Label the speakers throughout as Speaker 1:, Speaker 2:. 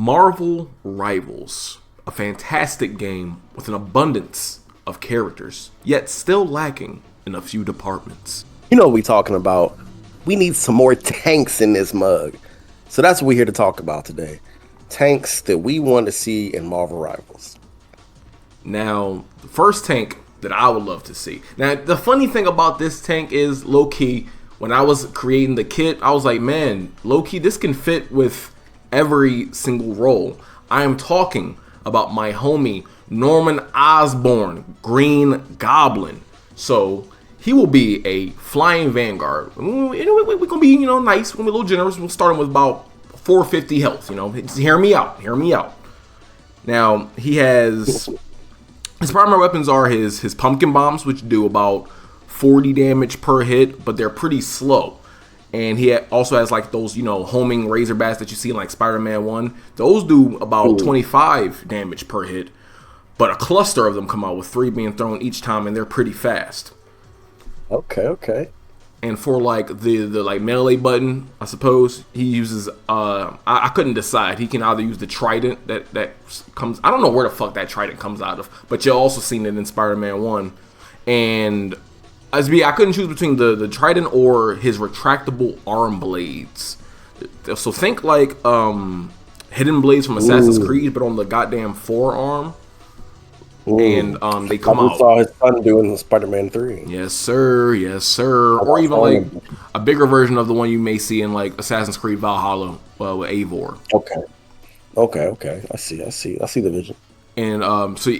Speaker 1: Marvel Rivals, a fantastic game with an abundance of characters, yet still lacking in a few departments.
Speaker 2: You know what we talking about. We need some more tanks in this mug. So that's what we're here to talk about today. Tanks that we want to see in Marvel Rivals.
Speaker 1: Now, the first tank that I would love to see. Now, the funny thing about this tank is, low-key, when I was creating the kit, I was like, man, low-key, this can fit with every single role. I am talking about my homie, Norman Osborn, Green Goblin. So, he will be a flying Vanguard. We're going to be, nice. We're going to be a little generous. We'll start him with about 450 health, Just hear me out. Now, he has... His primary weapons are his pumpkin bombs, which do about 40 damage per hit, but they're pretty slow. And he also has like those, homing razor bats that you see in like Spider-Man 1. Those do about 25 damage per hit, but a cluster of them come out with 3 being thrown each time, and they're pretty fast.
Speaker 2: Okay.
Speaker 1: And for like the like melee button, I suppose he uses I couldn't decide. He can either use the trident that comes. I don't know where the fuck that trident comes out of, but you've also seen it in Spider-Man 1. And I couldn't choose between the trident or his retractable arm blades. So think like hidden blades from Assassin's Creed, but on the goddamn forearm. Ooh. And they come out.
Speaker 2: Saw his son doing Spider-Man 3.
Speaker 1: Yes, sir. Or even like a bigger version of the one you may see in like Assassin's Creed Valhalla with Eivor.
Speaker 2: Okay. I see the vision.
Speaker 1: And so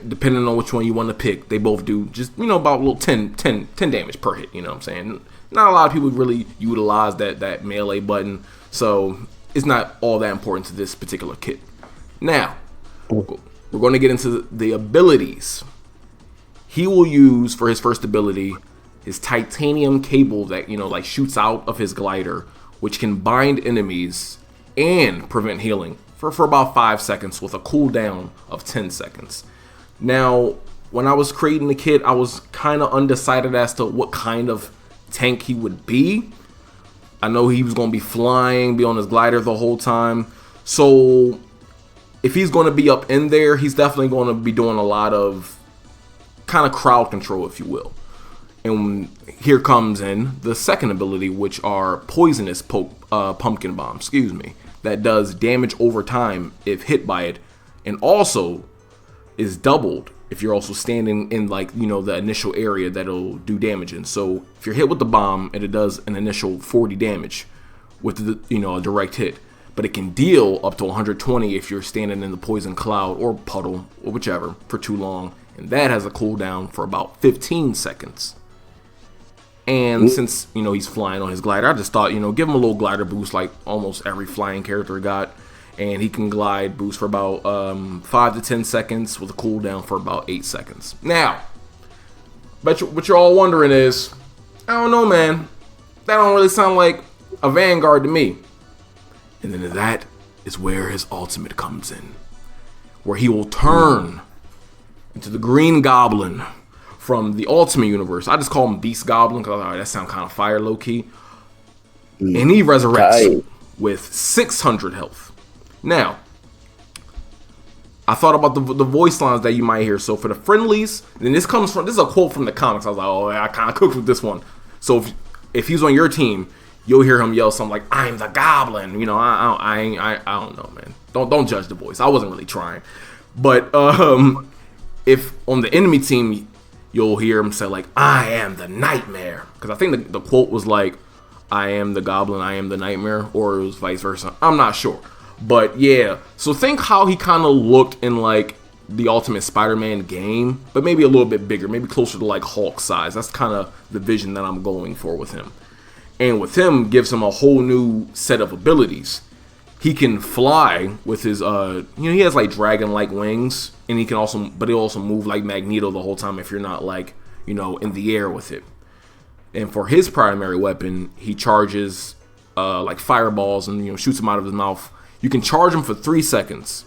Speaker 1: depending on which one you want to pick, they both do just about a little 10 damage per hit. You know what I'm saying? Not a lot of people really utilize that melee button, so it's not all that important to this particular kit. Now. We're going to get into the abilities. He will use, for his first ability, his titanium cable that, like shoots out of his glider, which can bind enemies and prevent healing for about 5 seconds with a cooldown of 10 seconds. Now, when I was creating the kit, I was kind of undecided as to what kind of tank he would be. I know he was going to be flying, be on his glider the whole time. So if he's going to be up in there, he's definitely going to be doing a lot of kind of crowd control, if you will. And here comes in the second ability, which are poisonous pumpkin bombs, that does damage over time if hit by it, and also is doubled if you're also standing in like, the initial area that it'll do damage in. So if you're hit with the bomb and it does an initial 40 damage with a direct hit, but it can deal up to 120 if you're standing in the poison cloud or puddle or whichever for too long, and that has a cooldown for about 15 seconds. And since he's flying on his glider, I just thought give him a little glider boost like almost every flying character got, and he can glide boost for about 5 to 10 seconds with a cooldown for about 8 seconds. Now, but what you're all wondering is, I don't know, man, that don't really sound like a Vanguard to me. And then that is where his ultimate comes in, where he will turn into the Green Goblin from the Ultimate Universe. I just call him Beast Goblin because that sounds kind of fire low-key. And he resurrects with 600 health. Now, I thought about the voice lines that you might hear. So for the friendlies, and this is a quote from the comics. I was like, oh, I kind of cooked with this one. So if he's on your team, you'll hear him yell something like, "I'm the Goblin." I don't know, man. Don't judge the voice. I wasn't really trying. But if on the enemy team, you'll hear him say like, "I am the Nightmare," because I think the quote was like, "I am the Goblin, I am the Nightmare," or it was vice versa. I'm not sure. But yeah, so think how he kind of looked in like the Ultimate Spider-Man game, but maybe a little bit bigger, maybe closer to like Hulk size. That's kind of the vision that I'm going for with him. And with him, gives him a whole new set of abilities. He can fly with his, he has like dragon-like wings, and he'll also move like Magneto the whole time if you're not like, in the air with it. And for his primary weapon, he charges like fireballs and shoots them out of his mouth. You can charge him for 3 seconds,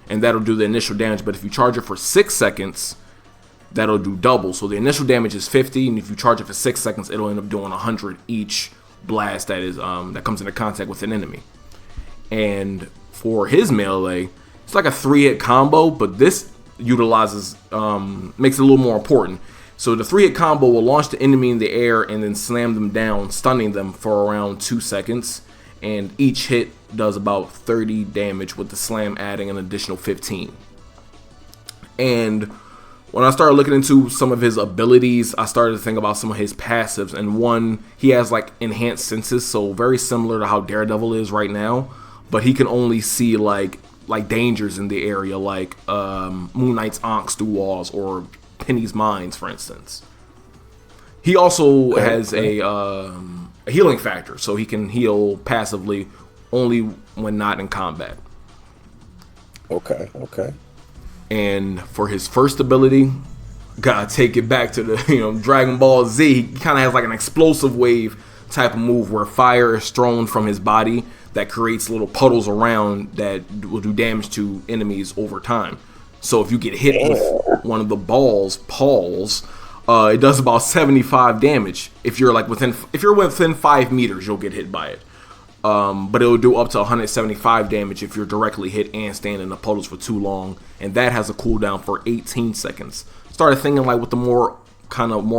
Speaker 1: and that'll do the initial damage. But if you charge it for 6 seconds, that'll do double. So the initial damage is 50, and if you charge it for 6 seconds, it'll end up doing 100 each blast that comes into contact with an enemy. And for his melee, it's like a 3-hit combo, but this utilizes makes it a little more important. So the 3-hit combo will launch the enemy in the air and then slam them down, stunning them for around 2 seconds. And each hit does about 30 damage, with the slam adding an additional 15. And when I started looking into some of his abilities, I started to think about some of his passives. And one, he has like enhanced senses, so very similar to how Daredevil is right now. But he can only see like dangers in the area, like Moon Knight's Ankhs through walls, or Penny's mines, for instance. He also has a healing factor, so he can heal passively only when not in combat.
Speaker 2: Okay.
Speaker 1: And for his first ability, gotta take it back to the Dragon Ball Z. He kind of has like an explosive wave type of move where fire is thrown from his body that creates little puddles around that will do damage to enemies over time. So if you get hit with one of the paws, it does about 75 damage. If you're within 5 meters, you'll get hit by it. But it'll do up to 175 damage if you're directly hit and stand in the puddles for too long, and that has a cooldown for 18 seconds. Started thinking like with the more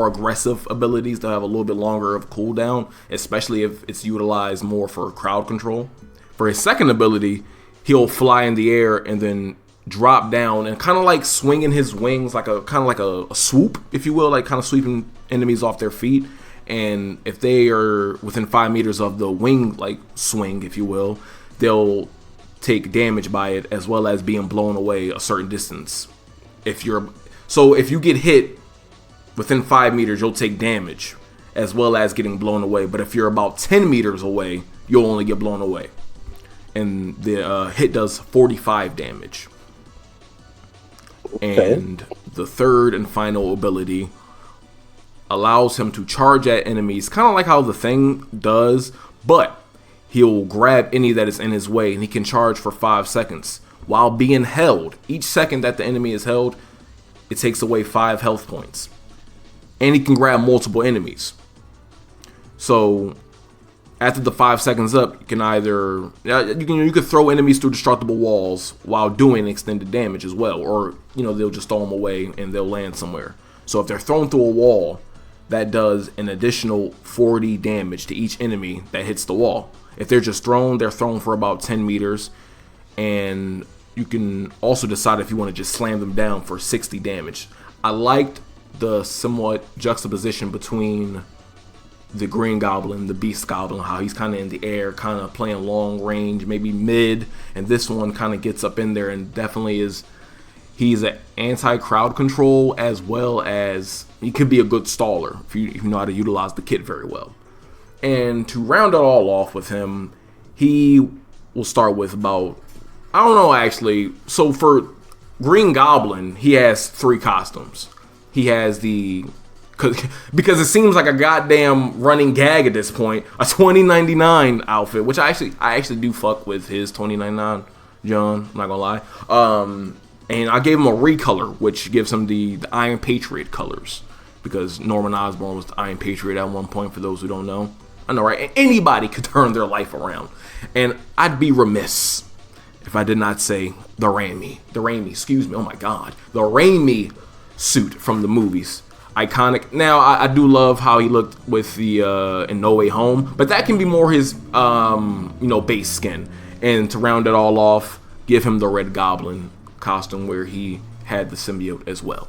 Speaker 1: aggressive abilities that have a little bit longer of cooldown, especially if it's utilized more for crowd control. For his second ability, he'll fly in the air and then drop down and kind of like swinging his wings like a swoop, if you will, like kind of sweeping enemies off their feet. And if they are within 5 meters of the wing like swing, if you will, they'll take damage by it, as well as being blown away a certain distance. If you get hit within 5 meters, you'll take damage as well as getting blown away. But if you're about 10 meters away, you'll only get blown away. And the hit does 45 damage.
Speaker 2: Okay.
Speaker 1: And the third and final ability allows him to charge at enemies, kind of like how the Thing does, but he'll grab any that is in his way, and he can charge for 5 seconds while being held. Each second that the enemy is held, it takes away 5 health points. And he can grab multiple enemies. So after the 5 seconds up, you can either you could throw enemies through destructible walls while doing extended damage as well, or they'll just throw them away and they'll land somewhere. So if they're thrown through a wall, that does an additional 40 damage to each enemy that hits the wall. If they're just thrown, they're thrown for about 10 meters, and you can also decide if you want to just slam them down for 60 damage. I liked the somewhat juxtaposition between the Green Goblin, the Beast Goblin, how he's kind of in the air, kind of playing long range, maybe mid, and this one kind of gets up in there and definitely is. He's an anti-crowd control, as well as he could be a good staller if you know how to utilize the kit very well. And to round it all off with him, he will start with about, I don't know actually. So for Green Goblin, he has 3 costumes. He has because it seems like a goddamn running gag at this point, a 2099 outfit, which I actually do fuck with his 2099, John. I'm not gonna lie. And I gave him a recolor, which gives him the Iron Patriot colors, because Norman Osborn was the Iron Patriot at one point, for those who don't know. I know, right? Anybody could turn their life around. And I'd be remiss if I did not say the Raimi, oh my God, the Raimi suit from the movies. Iconic. Now, I do love how he looked with the in No Way Home, but that can be more his, base skin. And to round it all off, give him the Red Goblin costume where he had the symbiote as well.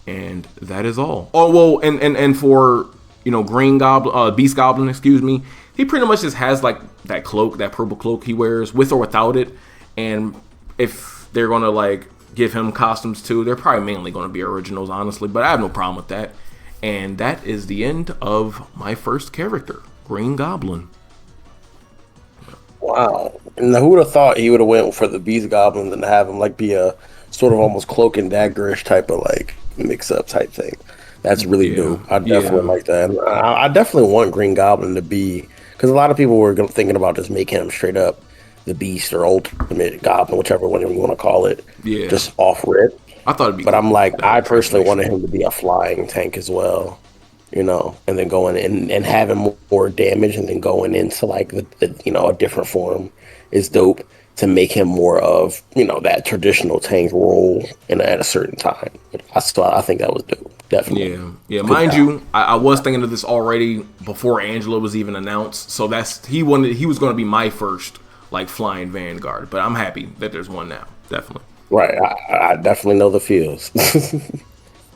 Speaker 1: And that is all. Oh, well, and for, Green Goblin, Beast Goblin, excuse me, he pretty much just has like that cloak, that purple cloak he wears with or without it. And if they're going to like give him costumes too, they're probably mainly going to be originals, honestly, but I have no problem with that. And that is the end of my first character, Green Goblin.
Speaker 2: Wow. Now, who would have thought he would have went for the Beast Goblin and have him like be a sort of almost cloak and daggerish type of like mix-up type thing? That's really new. I definitely like that. I definitely want Green Goblin to be, because a lot of people were thinking about just making him straight up the Beast or Ultimate Goblin, whichever one you want to call it. Yeah. Just off rip.
Speaker 1: I thought it'd be.
Speaker 2: But I'm like, I personally wanted him to be a flying tank as well. And then going in and having more damage, and then going into like the a different form is dope. to make him more of, that traditional tank role at a certain time. I think that was dope. Definitely.
Speaker 1: Yeah, yeah.
Speaker 2: Good
Speaker 1: Mind
Speaker 2: job.
Speaker 1: you, I was thinking of this already before Angela was even announced. So he was going to be my first like flying Vanguard. But I'm happy that there's one now. Definitely.
Speaker 2: Right. I definitely know the feels.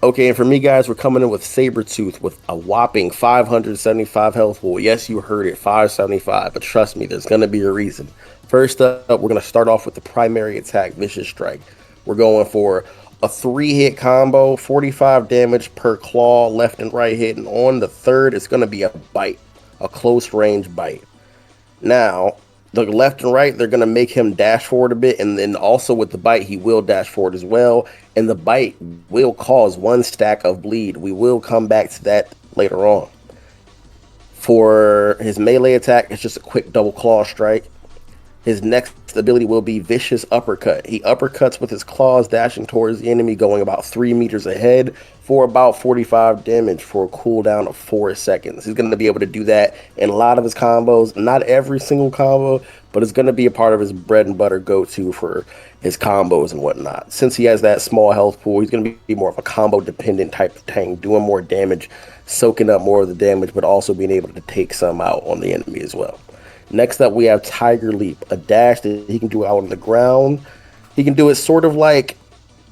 Speaker 2: Okay, and for me, guys, we're coming in with Sabretooth with a whopping 575 health pool. Yes, you heard it, 575, but trust me, there's going to be a reason. First up, we're going to start off with the primary attack, Vicious Strike. We're going for a 3-hit combo, 45 damage per claw, left and right hit, and on the third, it's going to be a bite, a close range bite. Now, the left and right, they're going to make him dash forward a bit. And then also with the bite, he will dash forward as well. And the bite will cause 1 stack of bleed. We will come back to that later on. For his melee attack, it's just a quick double claw strike. His next ability will be Vicious Uppercut. He uppercuts with his claws, dashing towards the enemy, going about 3 meters ahead for about 45 damage for a cooldown of 4 seconds. He's going to be able to do that in a lot of his combos. Not every single combo, but it's going to be a part of his bread and butter go-to for his combos and whatnot. Since he has that small health pool, he's going to be more of a combo-dependent type of tank, doing more damage, soaking up more of the damage, but also being able to take some out on the enemy as well. Next up, we have Tiger Leap, a dash that he can do out on the ground. He can do it sort of like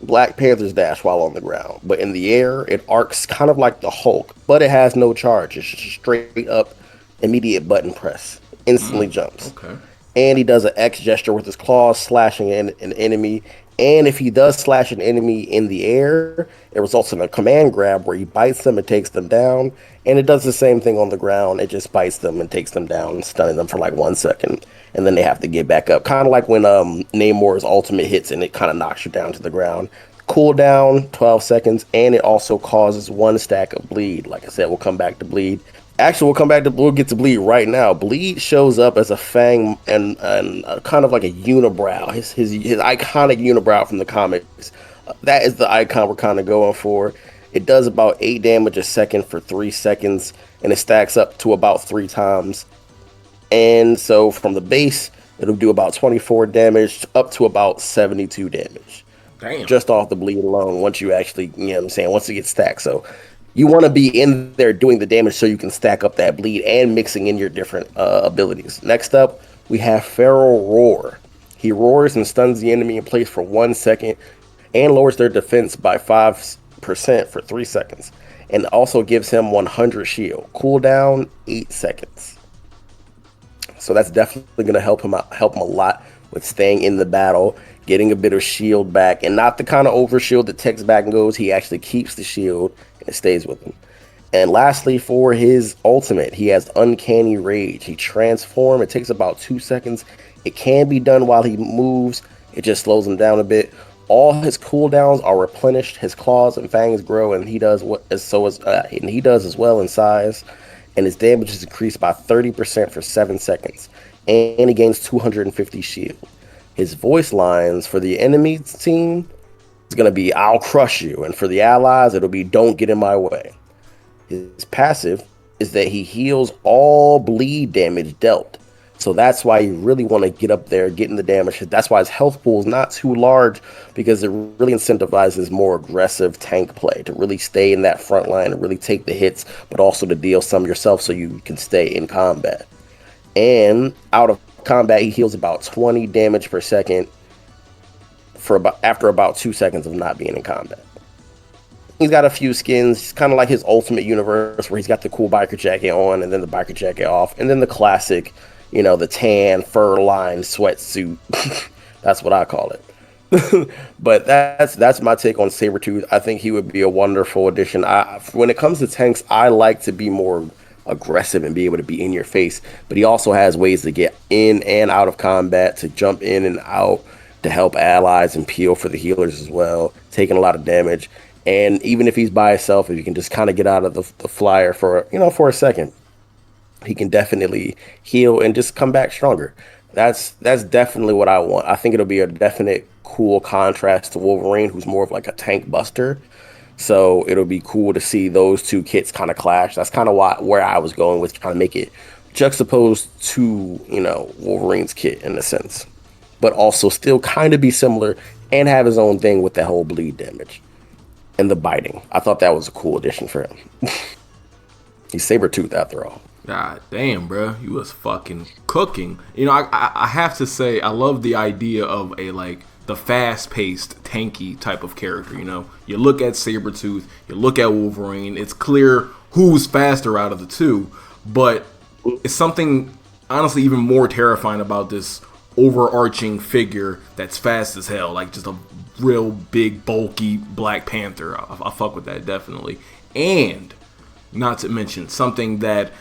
Speaker 2: Black Panther's dash while on the ground, but in the air, it arcs kind of like the Hulk, but it has no charge. It's just straight up, immediate button press. Instantly jumps.
Speaker 1: Okay.
Speaker 2: And he does an X gesture with his claws, slashing an enemy. And if he does slash an enemy in the air, it results in a command grab where he bites them and takes them down. And it does the same thing on the ground. It just bites them and takes them down, stunning them for like 1 second. And then they have to get back up. Kind of like when Namor's ultimate hits and it kind of knocks you down to the ground. Cooldown, 12 seconds. And it also causes 1 stack of bleed. Like I said, we'll come back to bleed. Actually, we'll get to bleed right now. Bleed shows up as a fang and kind of like a unibrow. His iconic unibrow from the comics. That is the icon we're kind of going for. It does about 8 damage a second for 3 seconds, and it stacks up to about 3 times. And so from the base, it'll do about 24 damage up to about 72 damage.
Speaker 1: Damn.
Speaker 2: Just off the bleed alone, once you actually, once it gets stacked. So you want to be in there doing the damage so you can stack up that bleed and mixing in your different abilities. Next up, we have Feral Roar. He roars and stuns the enemy in place for 1 second and lowers their defense by 5% for 3 seconds. And also gives him 100 shield. Cooldown, 8 seconds. So that's definitely going to help him a lot with staying in the battle, getting a bit of shield back, and not the kind of over shield that takes back and goes. He actually keeps the shield and it stays with him. And lastly, for his ultimate, he has Uncanny Rage. He transforms. It takes about 2 seconds. It can be done while he moves. It just slows him down a bit. All his cooldowns are replenished. His claws and fangs grow, and he does as well in size. And his damage is increased by 30% for 7 seconds. And he gains 250 shield. His voice lines for the enemy team is going to be, "I'll crush you." And for the allies, it'll be, "Don't get in my way." His passive is that he heals all bleed damage dealt. So that's why you really want to get up there, getting the damage. That's why his health pool is not too large, because it really incentivizes more aggressive tank play to really stay in that front line and really take the hits, but also to deal some yourself so you can stay in combat. And out of combat, he heals about 20 damage per second after about 2 seconds of not being in combat. He's got a few skins, kind of like his Ultimate Universe, where he's got the cool biker jacket on and then the biker jacket off, and then the classic, the tan fur-lined sweatsuit. That's what I call it. But that's my take on Sabretooth. I think he would be a wonderful addition. When it comes to tanks, I like to be more aggressive and be able to be in your face, but he also has ways to get in and out of combat, to jump in and out, to help allies and peel for the healers as well, taking a lot of damage. And even if he's by himself, if you can just kind of get out of the flyer for a second, he can definitely heal and just come back stronger. That's definitely what I want. I think it'll be a definite cool contrast to Wolverine, who's more of like a tank buster. So it'll be cool to see those two kits kind of clash. That's kind of where I was going with, trying to make it juxtaposed to, Wolverine's kit in a sense. but also still kind of be similar and have his own thing with that whole bleed damage and the biting. I thought that was a cool addition for him. He's Sabretooth after all.
Speaker 1: God damn, bro, you was fucking cooking. You know, I have to say, I love the idea of a like the fast-paced, tanky type of character. You know, you look at Sabretooth, you look at Wolverine. It's clear who's faster out of the two, but it's something honestly even more terrifying about this overarching figure that's fast as hell, like just a real big, bulky Black Panther. I fuck with that definitely, and not to mention something that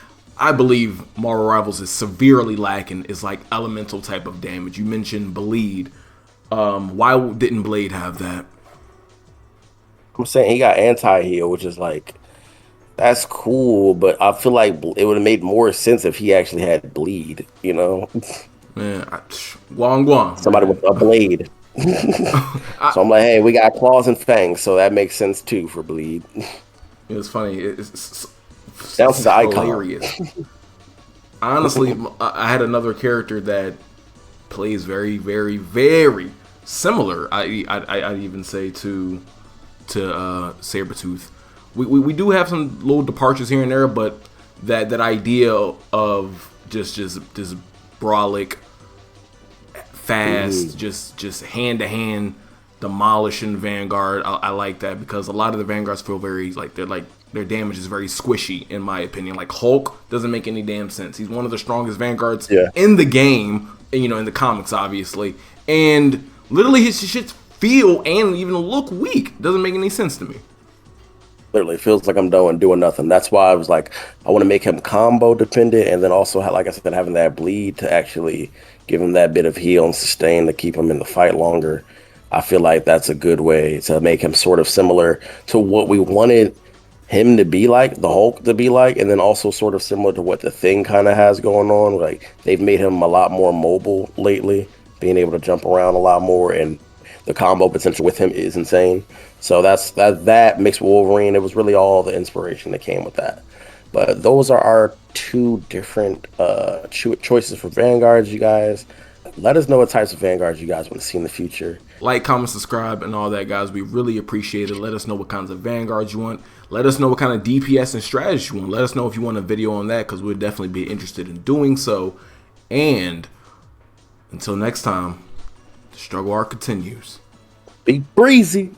Speaker 1: I believe Marvel Rivals is severely lacking is like elemental type of damage. You mentioned bleed. Why didn't Blade have that?
Speaker 2: I'm saying he got anti-heal, which is like, that's cool, but I feel like it would have made more sense if he actually had bleed, you know?
Speaker 1: Man, Guang,
Speaker 2: Somebody
Speaker 1: man.
Speaker 2: with a blade. So I'm like, hey, we got claws and fangs, so that makes sense too for bleed.
Speaker 1: It's funny. It's
Speaker 2: Down to the
Speaker 1: hilarious. Honestly, I had another character that plays very, very, very similar. I'd even say to Sabretooth. We do have some little departures here and there, but that idea of just brolic, fast, just hand to hand demolishing Vanguard. I like that because a lot of the Vanguards feel very like their damage is very squishy in my opinion. Like Hulk doesn't make any damn sense. He's one of the strongest Vanguards in the game, you know, in the comics obviously, and literally his shit feel and even look weak. Doesn't make any sense to me.
Speaker 2: Literally feels like I'm doing nothing. That's why I was like, I want to make him combo dependent, and then also, like I said, having that bleed to actually give him that bit of heal and sustain to keep him in the fight longer. I feel like that's a good way to make him sort of similar to what we wanted him to be like, the Hulk to be like, and then also sort of similar to what the Thing kind of has going on. Like they've made him a lot more mobile lately, being able to jump around a lot more, and the combo potential with him is insane. So that mixed with Wolverine. It was really all the inspiration that came with that. But those are our two different choices for Vanguards, you guys. Let us know what types of Vanguards you guys want to see in the future.
Speaker 1: Like, comment, subscribe, and all that, guys. We really appreciate it. Let us know what kinds of Vanguards you want. Let us know what kind of DPS and strategy you want. Let us know if you want a video on that, because we'd definitely be interested in doing so. And until next time, the struggle arc continues.
Speaker 2: Be breezy.